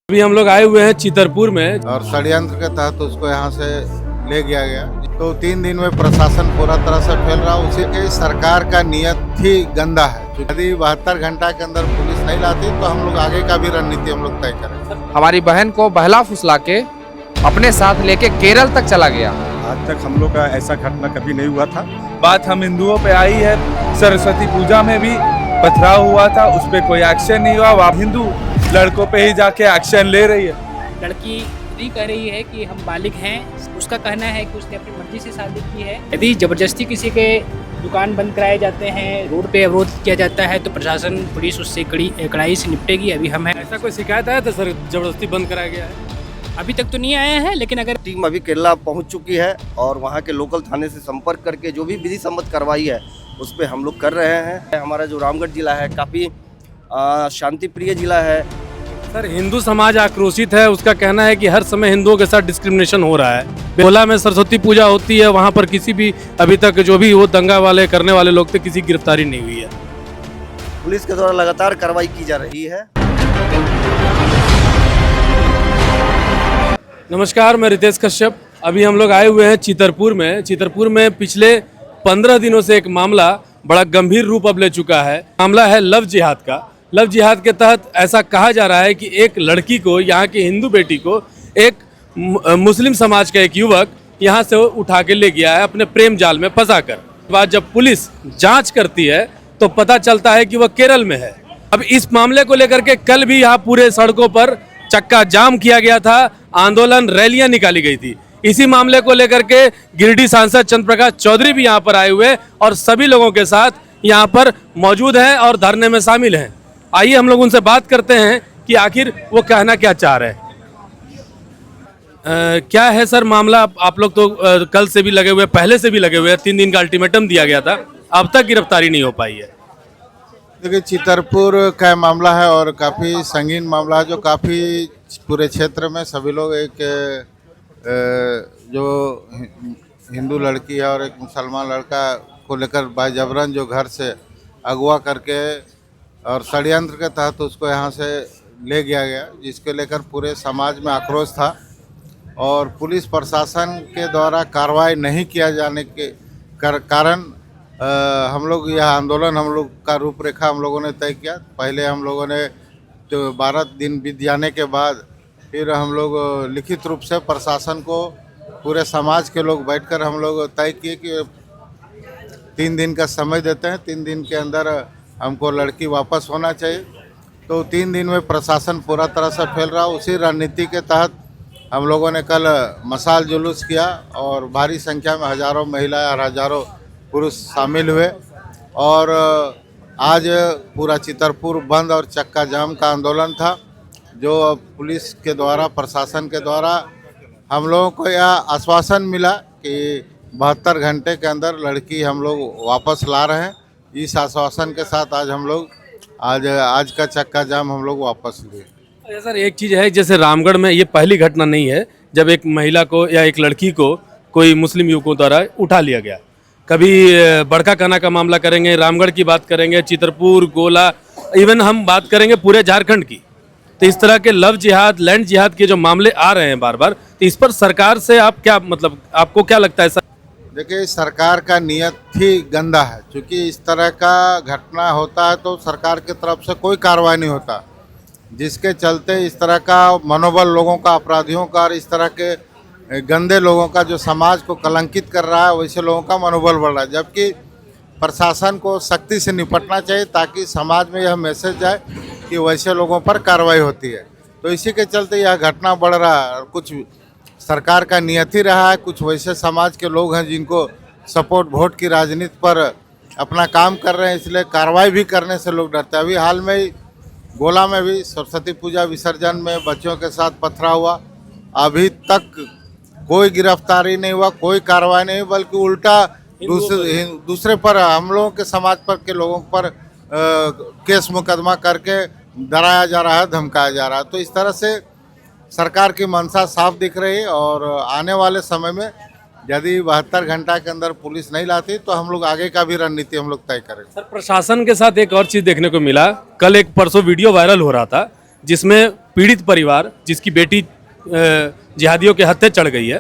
अभी हम लोग आए हुए हैं चितरपुर में और षड्यंत्र के तहत उसको यहाँ से ले गया गया। तो 3 दिन में प्रशासन पूरा तरह से फैल रहा, उसी के सरकार का नियत ही गंदा है। यदि 72 घंटा के अंदर पुलिस नहीं लाती तो हम लोग आगे का भी रणनीति हम लोग तय करें। हमारी बहन को बहला फुसला के अपने साथ लेके केरल तक चला गया। आज तक हम लोग का ऐसा घटना कभी नहीं हुआ था। बात हम हिंदुओं पे आई है, सरस्वती पूजा में भी पथराव हुआ था, उस पर कोई एक्शन नहीं हुआ। वह हिंदू लड़कों पे ही जाके एक्शन ले रही है। लड़की खुद ही कह रही है कि हम बालिग हैं। उसका कहना है कि उसने अपनी मर्जी से शादी की है। यदि जबरदस्ती किसी के दुकान बंद कराए जाते हैं, रोड पे अवरोध किया जाता है, तो प्रशासन पुलिस उससे कड़ाई से निपटेगी। अभी हम हैं। ऐसा कोई शिकायत आया था सर, जबरदस्ती बंद कराया गया है? अभी तक तो नहीं आया है, लेकिन अगर टीम अभी केरला पहुंच चुकी है और वहां के लोकल थाने से संपर्क करके जो भी विधि सम्मत कार्रवाई है उस पर हम लोग कर रहे हैं। हमारा जो रामगढ़ जिला है काफ़ी शांति प्रिय जिला है। सर, हिंदू समाज आक्रोशित है। उसका कहना है कि हर समय हिंदुओं के साथ डिस्क्रिमिनेशन हो रहा है। भोला में सरस्वती पूजा होती है, वहाँ पर किसी भी अभी तक जो भी वो दंगा वाले करने वाले लोग थे, किसी गिरफ्तारी नहीं हुई है। पुलिस के द्वारा लगातार कार्रवाई की जा रही है। नमस्कार, मैं रितेश कश्यप। अभी हम लोग आए हुए हैं चितरपुर में। चितरपुर में पिछले 15 दिनों से एक मामला बड़ा गंभीर रूप अब ले चुका है। मामला है लव जिहाद का। लव जिहाद के तहत ऐसा कहा जा रहा है कि एक लड़की को, यहाँ की हिंदू बेटी को, एक मुस्लिम समाज का एक युवक यहाँ से उठा के ले गया है अपने प्रेम जाल में फंसा कर। बाद जब पुलिस जांच करती है तो पता चलता है कि वह केरल में है। अब इस मामले को लेकर के कल भी यहाँ पूरे सड़कों पर चक्का जाम किया गया था, आंदोलन, रैलियां निकाली गई थी। इसी मामले को लेकर के गिरिडीह सांसद चंद्र प्रकाश चौधरी भी यहाँ पर आए हुए और सभी लोगों के साथ यहाँ पर मौजूद हैं और धरने में शामिल हैं। आइए हम लोग उनसे बात करते हैं कि आखिर वो कहना क्या चाह रहे हैं। क्या है सर मामला? आप लोग तो कल से भी लगे हुए, पहले से भी लगे हुए हैं। 3 दिन का अल्टीमेटम दिया गया था, अब तक गिरफ्तारी नहीं हो पाई है। देखिए, चितरपुर का मामला है और काफ़ी संगीन मामला है, जो काफ़ी पूरे क्षेत्र में सभी लोग एक जो हिंदू लड़की है और एक मुसलमान लड़का को लेकर बाजबरन जो घर से अगवा करके और षड्यंत्र के तहत उसको यहाँ से ले गया गया, जिसके लेकर पूरे समाज में आक्रोश था। और पुलिस प्रशासन के द्वारा कार्रवाई नहीं किया जाने के कारण हम लोग यह आंदोलन, हम लोग का रूपरेखा हम लोगों ने तय किया। पहले हम लोगों ने तो 12 दिन बीत जाने के बाद फिर हम लोग लिखित रूप से प्रशासन को, पूरे समाज के लोग बैठकर हम लोग तय किए कि 3 दिन का समय देते हैं। 3 दिन के अंदर हमको लड़की वापस होना चाहिए। तो 3 दिन में प्रशासन पूरा तरह से फैल रहा, उसी रणनीति के तहत हम लोगों ने कल मशाल जुलूस किया और भारी संख्या में हज़ारों महिलाएं और हज़ारों पुरुष शामिल हुए। और आज पूरा चितरपुर बंद और चक्का जाम का आंदोलन था, जो पुलिस के द्वारा, प्रशासन के द्वारा हम लोगों को यह आश्वासन मिला कि 72 घंटे के अंदर लड़की हम लोग वापस ला रहे हैं। इस आश्वासन के साथ आज हम लोग आज का चक्का जाम हम लोग वापस लिए। अच्छा सर, एक चीज़ है, जैसे रामगढ़ में ये पहली घटना नहीं है जब एक महिला को या एक लड़की को कोई मुस्लिम युवकों द्वारा उठा लिया गया। कभी बड़का काना का मामला करेंगे, रामगढ़ की बात करेंगे, चितरपुर, गोला, इवन हम बात करेंगे पूरे झारखंड की। तो इस तरह के लव जिहाद, लैंड जिहाद के जो मामले आ रहे हैं बार बार, तो इस पर सरकार से आप क्या, मतलब आपको क्या लगता है सर? देखिए, सरकार का नियत ही गंदा है। क्योंकि इस तरह का घटना होता है तो सरकार की तरफ से कोई कार्रवाई नहीं होता, जिसके चलते इस तरह का मनोबल लोगों का, अपराधियों का और इस तरह के गंदे लोगों का जो समाज को कलंकित कर रहा है, वैसे लोगों का मनोबल बढ़ रहा है। जबकि प्रशासन को सख्ती से निपटना चाहिए ताकि समाज में यह मैसेज जाए कि वैसे लोगों पर कार्रवाई होती है। तो इसी के चलते यह घटना बढ़ रहा है। और कुछ सरकार का नियत ही रहा है, कुछ वैसे समाज के लोग हैं जिनको सपोर्ट, वोट की राजनीति पर अपना काम कर रहे हैं, इसलिए कार्रवाई भी करने से लोग डरते हैं। अभी हाल में ही गोला में भी सरस्वती पूजा विसर्जन में बच्चों के साथ पथराव हुआ। अभी तक कोई गिरफ्तारी नहीं हुआ, कोई कार्रवाई नहीं, बल्कि उल्टा दूसरे पर, हम लोगों के समाज पर के लोगों पर केस मुकदमा करके डराया जा रहा है, धमकाया जा रहा है। तो इस तरह से सरकार की मंशा साफ दिख रही है। और आने वाले समय में यदि 72 घंटा के अंदर पुलिस नहीं लाती तो हम लोग आगे का भी रणनीति हम लोग तय करेंगे। सर, प्रशासन के साथ एक और चीज़ देखने को मिला। कल एक परसों वीडियो वायरल हो रहा था जिसमें पीड़ित परिवार जिसकी बेटी जिहादियों के हत्थे चढ़ गई है,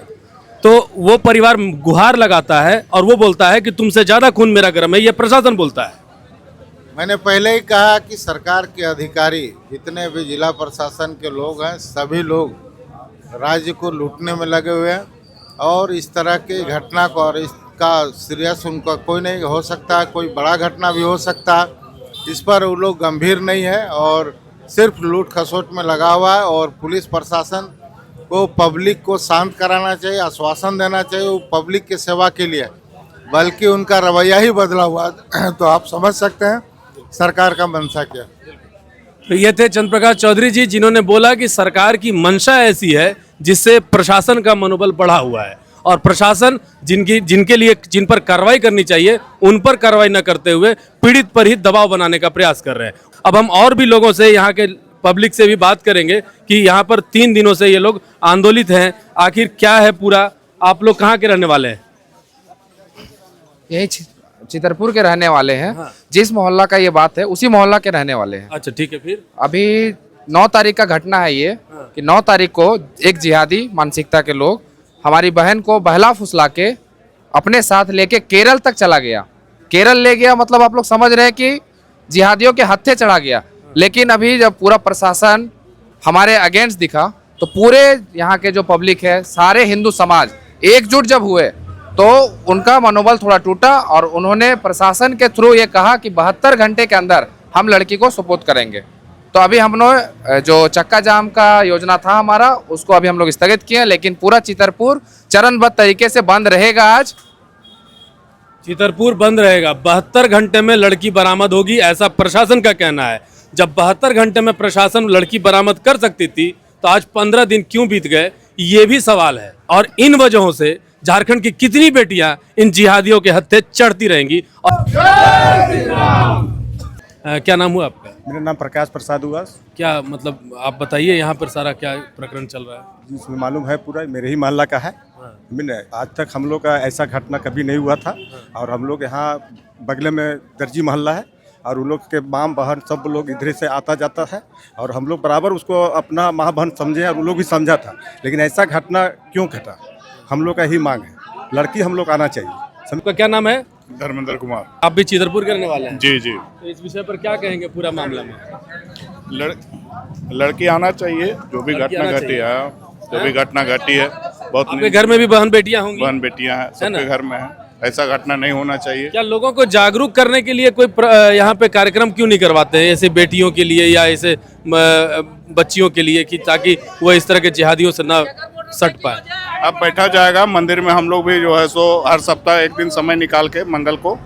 तो वो परिवार गुहार लगाता है और वो बोलता है कि तुमसे ज़्यादा खून मेरा गर्म है, ये प्रशासन बोलता है। मैंने पहले ही कहा कि सरकार के अधिकारी जितने भी जिला प्रशासन के लोग हैं, सभी लोग राज्य को लूटने में लगे हुए हैं और इस तरह की घटना को, और इसका सीरियस उनका कोई नहीं हो सकता, कोई बड़ा घटना भी हो सकता है, इस पर वो लोग गंभीर नहीं है और सिर्फ लूट खसोट में लगा हुआ है। और पुलिस प्रशासन को पब्लिक को शांत कराना चाहिए, आश्वासन देना चाहिए, वो पब्लिक की सेवा के लिए, बल्कि उनका रवैया ही बदला हुआ तो आप समझ सकते हैं सरकार का मंशा क्या। तो ये थे चंद्र प्रकाश चौधरी जी, जिन्होंने बोला कि सरकार की मंशा ऐसी है जिससे प्रशासन का मनोबल बढ़ा हुआ है और प्रशासन जिन पर कार्रवाई करनी चाहिए उन पर कार्रवाई न करते हुए पीड़ित पर ही दबाव बनाने का प्रयास कर रहे हैं। अब हम और भी लोगों से, यहाँ के पब्लिक से भी बात करेंगे कि यहाँ पर 3 दिनों से ये लोग आंदोलित हैं, आखिर क्या है पूरा। आप लोग कहाँ के रहने वाले हैं? यही चितरपुर के रहने वाले हैं। हाँ। जिस मोहल्ला का ये बात है उसी मोहल्ला के रहने वाले हैं। अच्छा, ठीक है। फिर अभी 9 तारीख का घटना है ये। हाँ। कि 9 तारीख को एक जिहादी मानसिकता के लोग हमारी बहन को बहला फुसला के अपने साथ लेके केरल तक चला गया। केरल ले गया मतलब आप लोग समझ रहे हैं कि जिहादियों के हत्थे चढ़ा गया। लेकिन अभी जब पूरा प्रशासन हमारे अगेंस्ट दिखा तो पूरे यहाँ के जो पब्लिक है, सारे हिंदू समाज एकजुट जब हुए तो उनका मनोबल थोड़ा टूटा और उन्होंने प्रशासन के थ्रू ये कहा कि 72 घंटे के अंदर हम लड़की को सुपुर्द करेंगे। तो अभी हम लोग जो चक्का जाम का योजना था हमारा, उसको अभी हम लोग स्थगित किए, लेकिन पूरा चितरपुर चरणबद्ध तरीके से बंद रहेगा। आज चितरपुर बंद रहेगा, 72 घंटे में लड़की बरामद होगी, ऐसा प्रशासन का कहना है। जब 72 घंटे में प्रशासन लड़की बरामद कर सकती थी तो आज 15 दिन क्यों बीत गए, ये भी सवाल है। और इन वजहों से झारखंड की कितनी बेटियां इन जिहादियों के हत्थे चढ़ती रहेंगी। और क्या नाम हुआ आपका? मेरा नाम प्रकाश प्रसाद हुआ। क्या मतलब आप बताइए, यहाँ पर सारा क्या प्रकरण चल रहा है? जिसमें मालूम है पूरा मेरे ही मोहल्ला का है। मैंने आज तक हम लोग का ऐसा घटना कभी नहीं हुआ था। और हम लोग यहाँ बगले में दर्जी मोहल्ला है और उन लोग के माम बहन सब लोग इधर से आता जाता है और हम लोग बराबर उसको अपना माँ बहन समझे और उन लोग भी समझा था। लेकिन ऐसा घटना क्यों घटा, हम लोग का ही मांग है, लड़की हम लोग आना चाहिए। सबका क्या नाम है? धर्मेंद्र कुमार। आप भी चितरपुर के रहने वाले हैं? जी जी। तो इस विषय पर क्या कहेंगे पूरा मामला में? लड़की आना चाहिए। जो भी घटना घटी है, जो भी घटना घटी है, बहुत आपके घर में भी बहन बेटियां होंगी? बहन बेटियां हैं, सबके घर में है। ऐसा घटना नहीं होना चाहिए। क्या लोगों को जागरूक करने के लिए कोई यहाँ पे कार्यक्रम क्यों नहीं करवाते हैं, ऐसे बेटियों के लिए या ऐसे बच्चियों के लिए, कि ताकि वो इस तरह के जिहादियों से ना सट पाए? अब बैठा जाएगा मंदिर में, हम लोग भी जो है सो हर सप्ताह एक दिन समय निकाल के मंगल को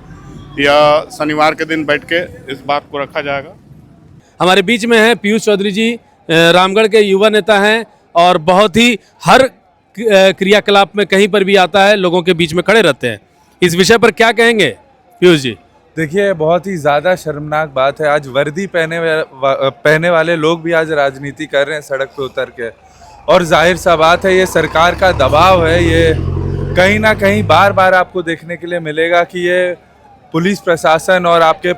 या शनिवार के दिन बैठ के इस बात को रखा जाएगा। हमारे बीच में है पीयूष चौधरी जी, रामगढ़ के युवा नेता हैं और बहुत ही हर क्रियाकलाप में कहीं पर भी आता है, लोगों के बीच में खड़े रहते हैं। इस विषय पर क्या कहेंगे पीयूष जी? देखिए, बहुत ही ज़्यादा शर्मनाक बात है। आज वर्दी पहने वाले लोग भी आज राजनीति कर रहे हैं सड़क पे उतर के, और जाहिर सा बात है ये सरकार का दबाव है। ये कहीं ना कहीं बार बार आपको देखने के लिए मिलेगा कि ये पुलिस प्रशासन और आपके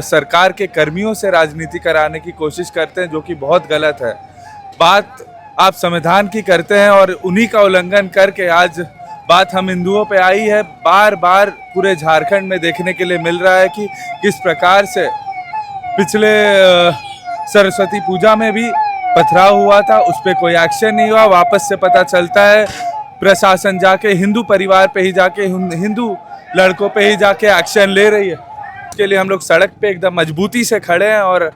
सरकार के कर्मियों से राजनीति कराने की कोशिश करते हैं, जो कि बहुत गलत है। बात आप संविधान की करते हैं और उन्हीं का उल्लंघन करके आज बात हम हिंदुओं पे आई है। बार बार पूरे झारखंड में देखने के लिए मिल रहा है कि किस प्रकार से पिछले सरस्वती पूजा में भी पथराव हुआ था, उस पर कोई एक्शन नहीं हुआ। वापस से पता चलता है प्रशासन जाके हिंदू परिवार पे ही जाके, हिंदू लड़कों पे ही जाके एक्शन ले रही है। इसके लिए हम लोग सड़क पे एकदम मजबूती से खड़े हैं और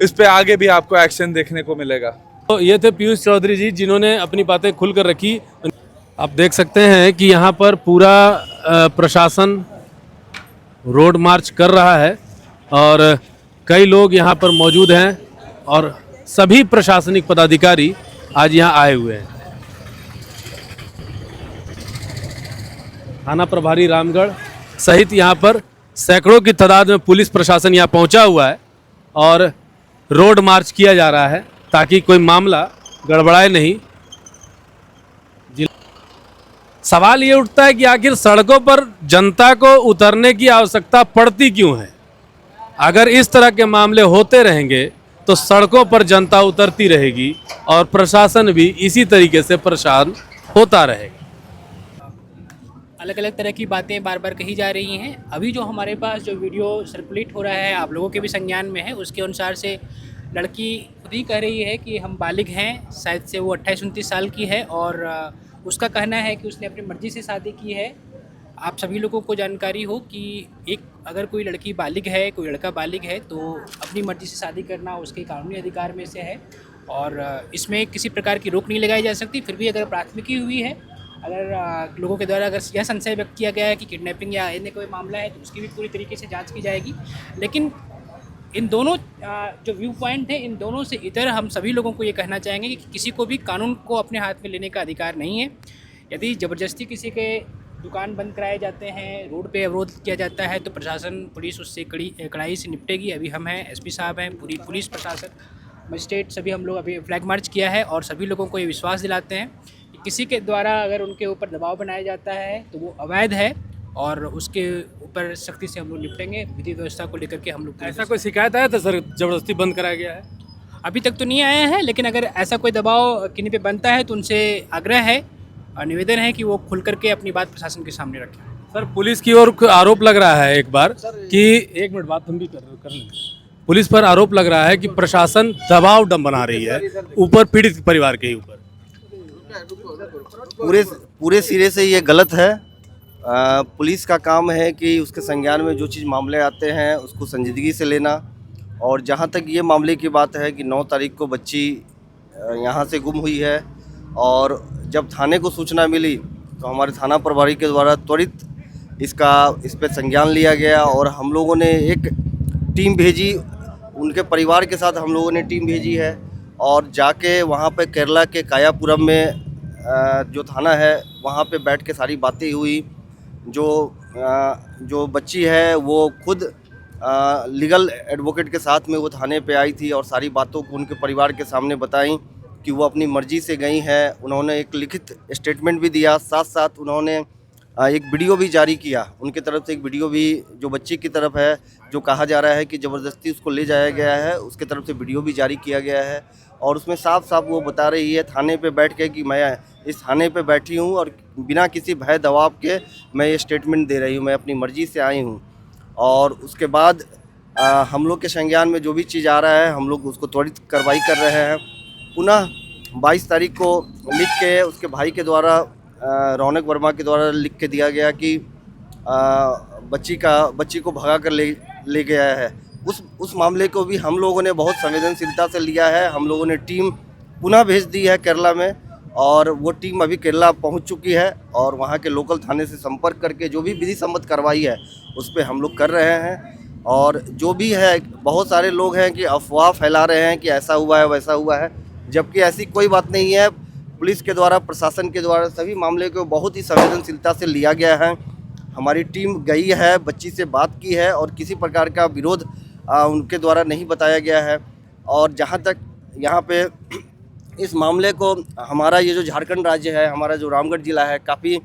इस पे आगे भी आपको एक्शन देखने को मिलेगा। तो ये थे पीयूष चौधरी जी, जिन्होंने अपनी बातें खुलकर रखी। आप देख सकते हैं कि यहाँ पर पूरा प्रशासन रोड मार्च कर रहा है और कई लोग यहाँ पर मौजूद हैं और सभी प्रशासनिक पदाधिकारी आज यहाँ आए हुए हैं। थाना प्रभारी रामगढ़ सहित यहाँ पर सैकड़ों की तादाद में पुलिस प्रशासन यहाँ पहुँचा हुआ है और रोड मार्च किया जा रहा है ताकि कोई मामला गड़बड़ाए नहीं। सवाल ये उठता है कि आखिर सड़कों पर जनता को उतरने की आवश्यकता पड़ती क्यों है? अगर इस तरह के मामले होते रहेंगे तो सड़कों पर जनता उतरती रहेगी और प्रशासन भी इसी तरीके से परेशान होता रहेगा। अलग अलग तरह की बातें बार बार कही जा रही हैं। अभी जो हमारे पास जो वीडियो सर्कुलेट हो रहा है, आप लोगों के भी संज्ञान में है, उसके अनुसार से लड़की खुद ही कह रही है कि हम बालिग हैं, शायद से वो 28-29 साल की है और उसका कहना है कि उसने अपनी मर्ज़ी से शादी की है। आप सभी लोगों को जानकारी हो कि अगर कोई लड़की बालिग है, कोई लड़का बालिग है, तो अपनी मर्ज़ी से शादी करना उसके कानूनी अधिकार में से है और इसमें किसी प्रकार की रोक नहीं लगाई जा सकती। फिर भी अगर प्राथमिकी हुई है, अगर लोगों के द्वारा अगर यह संशय व्यक्त किया गया है कि किडनैपिंग या अन्य कोई मामला है, तो उसकी भी पूरी तरीके से जांच की जाएगी। लेकिन इन दोनों जो व्यू पॉइंट हैं, इन दोनों से इतर हम सभी लोगों को ये कहना चाहेंगे कि किसी को भी कानून को अपने हाथ में लेने का अधिकार नहीं है। यदि ज़बरदस्ती किसी के दुकान बंद कराए जाते हैं, रोड पे अवरोध किया जाता है, तो प्रशासन, पुलिस उससे कड़ाई से निपटेगी। अभी हम हैं, एसपी साहब हैं, पूरी पुलिस प्रशासन, मजिस्ट्रेट, सभी हम लोग अभी फ्लैग मार्च किया है और सभी लोगों को ये विश्वास दिलाते हैं कि किसी के द्वारा अगर उनके ऊपर दबाव बनाया जाता है तो वो अवैध है और उसके ऊपर सख्ती से हम लोग निपटेंगे। विधि व्यवस्था को लेकर के हम लोग ऐसा कोई शिकायत आया था सर, जबरदस्ती बंद कराया गया है? अभी तक तो नहीं आया है, लेकिन अगर ऐसा कोई दबाव किन्हीं पे बनता है तो उनसे आग्रह है और निवेदन है कि वो खुल करके अपनी बात प्रशासन के सामने रखें। सर, पुलिस की ओर आरोप लग रहा है एक बार कि एक मिनट बात हम भी कर लेंगे। पुलिस पर आरोप लग रहा है कि प्रशासन दबाव बना रही है ऊपर पीड़ित परिवार के ऊपर। पूरे सिरे से ये गलत है। पुलिस का काम है कि उसके संज्ञान में जो चीज़ मामले आते हैं उसको संजीदगी से लेना। और जहाँ तक ये मामले की बात है कि 9 तारीख को बच्ची यहाँ से गुम हुई है और जब थाने को सूचना मिली तो हमारे थाना प्रभारी के द्वारा त्वरित इस पर संज्ञान लिया गया और हम लोगों ने एक टीम भेजी, उनके परिवार के साथ हम लोगों ने टीम भेजी है और जाके वहाँ पे केरला के कायापुरम में जो थाना है वहाँ पे बैठ के सारी बातें हुई। जो बच्ची है वो खुद लीगल एडवोकेट के साथ में वो थाने पे आई थी और सारी बातों को उनके परिवार के सामने बताई कि वो अपनी मर्ज़ी से गई हैं। उन्होंने एक लिखित स्टेटमेंट भी दिया, साथ साथ उन्होंने एक वीडियो भी जारी किया। उनकी तरफ से एक वीडियो भी जो बच्ची की तरफ है, जो कहा जा रहा है कि ज़बरदस्ती उसको ले जाया गया है, उसके तरफ से वीडियो भी जारी किया गया है और उसमें साफ साफ वो बता रही है थाने पे बैठ के कि मैं इस थाने पे बैठी हूँ और बिना किसी भय दबाव के मैं ये स्टेटमेंट दे रही हूँ, मैं अपनी मर्ज़ी से आई हूँ। और उसके बाद हम लोग के संज्ञान में जो भी चीज़ आ रहा है हम लोग उसको त्वरित कार्रवाई कर रहे हैं। पुनः 22 तारीख को लिख के उसके भाई के द्वारा रौनक वर्मा के द्वारा लिख के दिया गया कि बच्ची को भगा कर ले गया है। उस मामले को भी हम लोगों ने बहुत संवेदनशीलता से लिया है। हम लोगों ने टीम पुनः भेज दी है केरला में और वो टीम अभी केरला पहुंच चुकी है और वहां के लोकल थाने से संपर्क करके जो भी विधि सम्मत कार्रवाई है उस पर हम लोग कर रहे हैं। और जो भी है, बहुत सारे लोग हैं कि अफवाह फैला रहे हैं कि ऐसा हुआ है वैसा हुआ है, जबकि ऐसी कोई बात नहीं है। पुलिस के द्वारा, प्रशासन के द्वारा सभी मामले को बहुत ही संवेदनशीलता से लिया गया है। हमारी टीम गई है, बच्ची से बात की है और किसी प्रकार का विरोध उनके द्वारा नहीं बताया गया है। और जहाँ तक यहाँ पे इस मामले को, हमारा ये जो झारखंड राज्य है, हमारा जो रामगढ़ ज़िला है, काफ़ी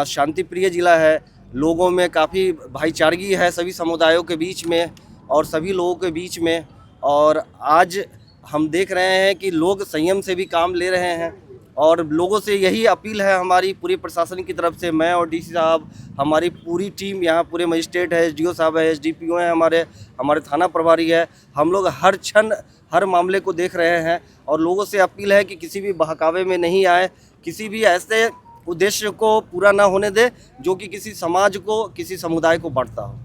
शांति प्रिय ज़िला है। लोगों में काफ़ी भाईचारगी है सभी समुदायों के बीच में और सभी लोगों के बीच में। और आज हम देख रहे हैं कि लोग संयम से भी काम ले रहे हैं और लोगों से यही अपील है हमारी पूरी प्रशासन की तरफ से। मैं और डीसी साहब, हमारी पूरी टीम यहाँ, पूरे मजिस्ट्रेट है, एसडीओ साहब है, एसडीपीओ हैं, हमारे थाना प्रभारी है। हम लोग हर क्षण हर मामले को देख रहे हैं और लोगों से अपील है कि किसी भी बहकावे में नहीं आए, किसी भी ऐसे उद्देश्य को पूरा ना होने दे जो कि किसी समाज को, किसी समुदाय को बांटता हो।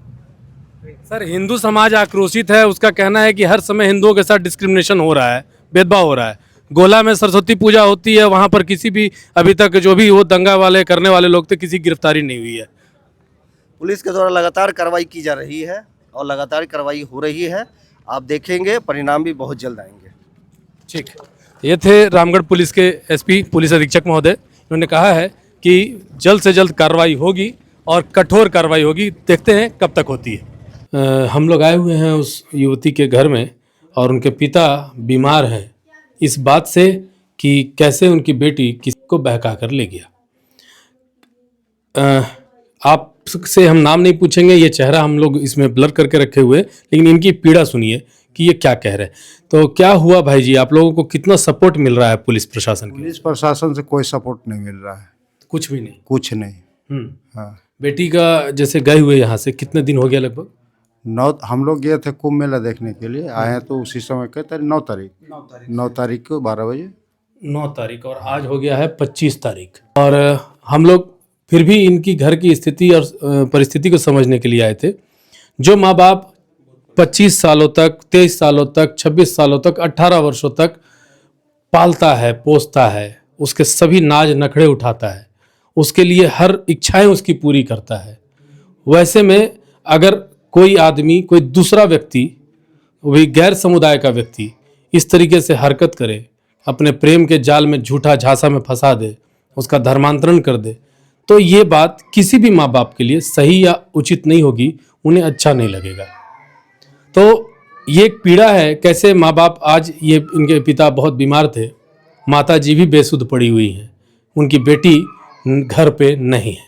सर, हिंदू समाज आक्रोशित है। उसका कहना है कि हर समय हिंदुओं के साथ डिस्क्रिमिनेशन हो रहा है, भेदभाव हो रहा है। गोला में सरस्वती पूजा होती है, वहाँ पर किसी भी अभी तक जो भी वो दंगा वाले करने वाले लोग थे, किसी गिरफ्तारी नहीं हुई है। पुलिस के द्वारा लगातार कार्रवाई की जा रही है और लगातार कार्रवाई हो रही है। आप देखेंगे परिणाम भी बहुत जल्द आएंगे। ठीक, ये थे रामगढ़ पुलिस के एसपी पुलिस अधीक्षक महोदय। उन्होंने कहा है कि जल्द से जल्द कार्रवाई होगी और कठोर कार्रवाई होगी। देखते हैं कब तक होती है। हम लोग आए हुए हैं उस युवती के घर में और उनके पिता बीमार हैं इस बात से कि कैसे उनकी बेटी किसी को बहका कर ले गया। आपसे हम नाम नहीं पूछेंगे, ये चेहरा हम लोग इसमें ब्लर करके रखे हुए, लेकिन इनकी पीड़ा सुनिए कि ये क्या कह रहे हैं। तो क्या हुआ भाई जी, आप लोगों को कितना सपोर्ट मिल रहा है पुलिस प्रशासन की? पुलिस प्रशासन से कोई सपोर्ट नहीं मिल रहा है, कुछ भी नहीं। कुछ नहीं। हाँ, बेटी का जैसे गए हुए यहाँ से कितने दिन हो गया लगभग? हम लोग गए थे कुंभ मेला देखने के लिए, आए हैं तो उसी समय के 9 तारीख को 12 बजे। 9 तारीख और आज हो गया है 25 तारीख। और हम लोग फिर भी इनकी घर की स्थिति और परिस्थिति को समझने के लिए आए थे। जो माँ बाप 25 सालों तक, 23 सालों तक, 26 सालों तक, 18 वर्षों तक पालता है, पोसता है, उसके सभी नाज नखड़े उठाता है, उसके लिए हर इच्छाएं उसकी पूरी करता है, वैसे में अगर कोई आदमी, कोई दूसरा व्यक्ति, वही गैर समुदाय का व्यक्ति इस तरीके से हरकत करे, अपने प्रेम के जाल में झूठा झांसा में फंसा दे, उसका धर्मांतरण कर दे, तो ये बात किसी भी माँ बाप के लिए सही या उचित नहीं होगी, उन्हें अच्छा नहीं लगेगा। तो ये एक पीड़ा है, कैसे माँ बाप आज, ये इनके पिता बहुत बीमार थे, माता जी भी बेसुध पड़ी हुई हैं, उनकी बेटी घर पे नहीं है,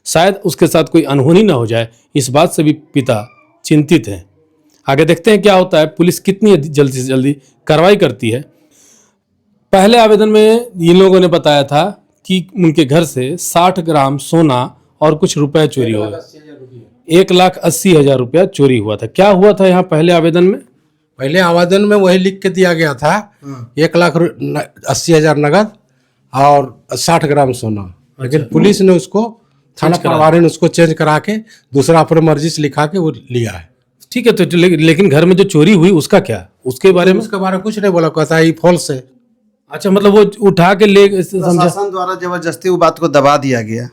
शायद उसके साथ कोई अनहोनी ना हो जाए, इस बात से भी पिता चिंतित हैं। आगे देखते हैं क्या होता है, पुलिस कितनी जल्दी से जल्दी कार्रवाई करती है। पहले आवेदन में इन लोगों ने बताया था कि उनके घर से 60 ग्राम सोना और कुछ रुपए चोरी हो गए। 1,80,000 रुपया चोरी हुआ था। क्या हुआ था यहाँ पहले आवेदन में? पहले आवेदन में वही लिख के दिया गया था 1,80,000 नगद और 60 ग्राम सोना, लेकिन पुलिस ने उसको, थाना प्रभारी ने उसको चेंज करा के दूसरा अपने मर्जी से लिखा के वो लिया है। ठीक है, तो लेकिन घर में जो चोरी हुई उसका क्या, उसके बारे में? उसके बारे में कुछ नहीं बोला, कहता है ये फॉल्स है। अच्छा, मतलब वो उठा के ले, समझा? प्रशासन द्वारा जबरदस्ती वो बात को दबा दिया गया।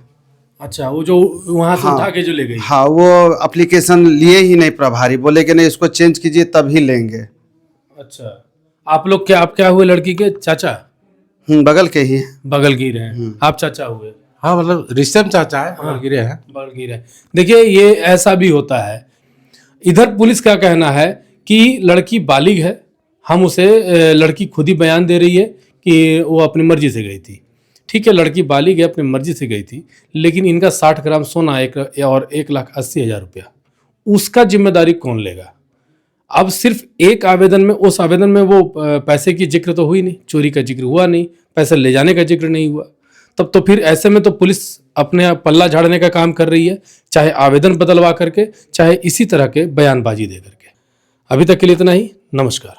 अच्छा, वो जो वहां से उठा के जो ले गई। हाँ, वो एप्लीकेशन लिए ही नहीं प्रभारी, बोले कि नहीं इसको चेंज कीजिए तभी लेंगे। अच्छा, आप लोग क्या, आप क्या हुए लड़की के चाचा? बगल के ही बगल की रहे, आप चाचा हुए? हाँ, मतलब रिश्ते में चाचा है, बगल गिरे हैं। बगल की रहे। देखिए, ये ऐसा भी होता है। इधर पुलिस का कहना है कि लड़की बालिग है, हम उसे, लड़की खुद ही बयान दे रही है कि वो अपनी मर्जी से गई थी। ठीक है, लड़की बालिग है, अपनी मर्जी से गई थी, लेकिन इनका 60 ग्राम सोना और 1,80,000 रुपया, उसका जिम्मेदारी कौन लेगा? अब सिर्फ एक आवेदन में, उस आवेदन में वो पैसे की जिक्र तो हुई नहीं, चोरी का जिक्र हुआ नहीं, पैसे ले जाने का जिक्र नहीं हुआ। तब तो फिर ऐसे में तो पुलिस अपने पल्ला झाड़ने का काम कर रही है, चाहे आवेदन बदलवा करके, चाहे इसी तरह के बयानबाजी दे करके। अभी तक के लिए इतना ही, नमस्कार।